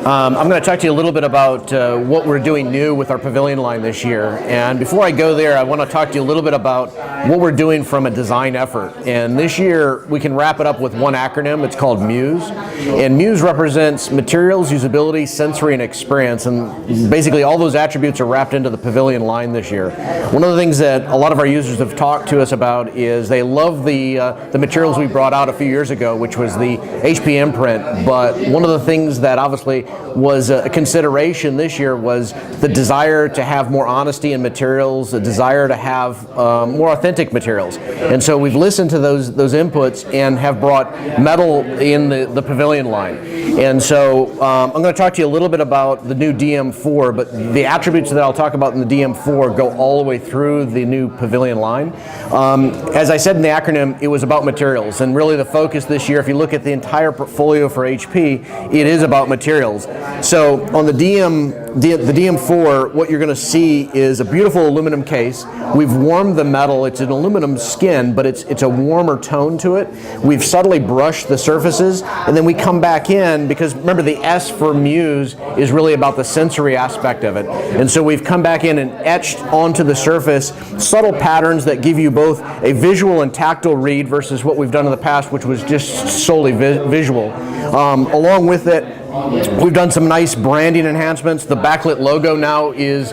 I'm going to talk to you a little bit about what we're doing new with our pavilion line this year. And before I go there, I want to talk to you a little bit about what we're doing from a design effort. And this year, we can wrap it up with one acronym. It's called MUSE. And MUSE represents materials, usability, sensory, and experience. And basically, all those attributes are wrapped into the pavilion line this year. One of the things that a lot of our users have talked to us about is they love the materials we brought out a few years ago, which was the HPM print. But one of the things that obviously was a consideration this year was the desire to have more honesty in materials, the desire to have more authentic materials. And so we've listened to those inputs and have brought metal in the pavilion line. And so I'm going to talk to you a little bit about the new DM4, but the attributes that I'll talk about in the DM4 go all the way through the new pavilion line. As I said in the acronym, it was about materials, and really the focus this year, if you look at the entire portfolio for HP, it is about materials. So on the DM4, what you're going to see is a beautiful aluminum case. We've warmed the metal. It's an aluminum skin, but it's a warmer tone to it. We've subtly brushed the surfaces, and then we come back in, because remember the S for MUSE is really about the sensory aspect of it. And so we've come back in and etched onto the surface subtle patterns that give you both a visual and tactile read versus what we've done in the past, which was just solely visual. Along with it, we've done some nice branding enhancements. The backlit logo now is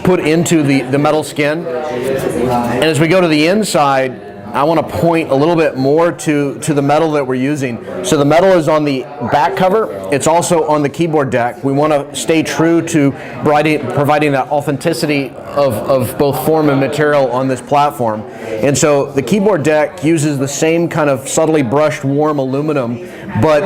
put into the metal skin. And as we go to the inside, I want to point a little bit more to the metal that we're using. So the metal is on the back cover. It's also on the keyboard deck. We want to stay true to providing that authenticity of both form and material on this platform. And so the keyboard deck uses the same kind of subtly brushed warm aluminum, but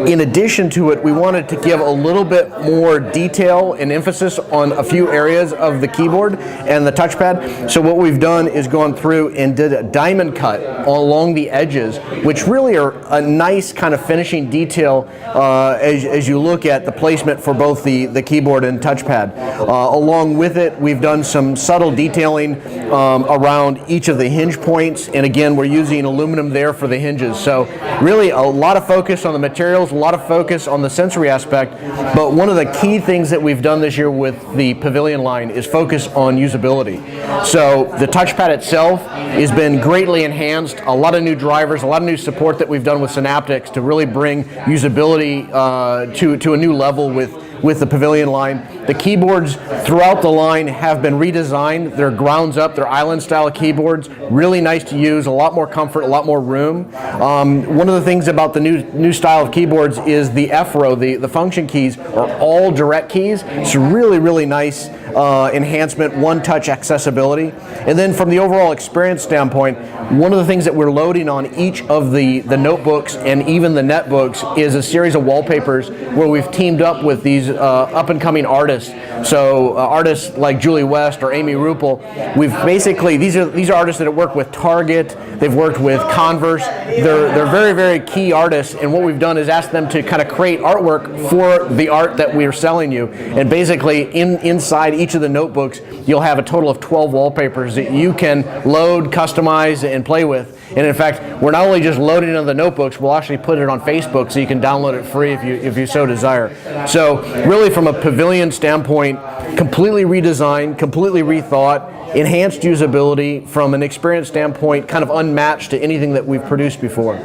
in addition to it, we wanted to give a little bit more detail and emphasis on a few areas of the keyboard and the touchpad. So what we've done is gone through and did a diamond cut along the edges, which really are a nice kind of finishing detail as you look at the placement for both the keyboard and touchpad. Along with it, we've done some subtle detailing around each of the hinge points, and again, we're using aluminum there for the hinges. So really a lot of focus on the materials, a lot of focus on the sensory aspect, but one of the key things that we've done this year with the pavilion line is focus on usability. So the touchpad itself has been greatly enhanced, a lot of new drivers, a lot of new support that we've done with Synaptics to really bring usability to a new level with the pavilion line. The keyboards throughout the line have been redesigned. They're grounds up, they're island style keyboards, really nice to use, a lot more comfort, a lot more room. One of the things about the new style of keyboards is the F row, the function keys are all direct keys. It's a really, really nice enhancement, one-touch accessibility. And then from the overall experience standpoint, one of the things that we're loading on each of the notebooks and even the netbooks is a series of wallpapers where we've teamed up with these up-and-coming artists. So artists like Julie West or Amy Ruppel, we've basically, these are artists that have worked with Target, they've worked with Converse, they're very, very key artists, and what we've done is ask them to kind of create artwork for the art that we're selling you. And basically inside each of the notebooks, you'll have a total of 12 wallpapers that you can load, customize, and play with. And in fact, we're not only just loading it on the notebooks, we'll actually put it on Facebook so you can download it free if you so desire. So really from a pavilion standpoint, completely redesigned, completely rethought, enhanced usability from an experience standpoint, kind of unmatched to anything that we've produced before.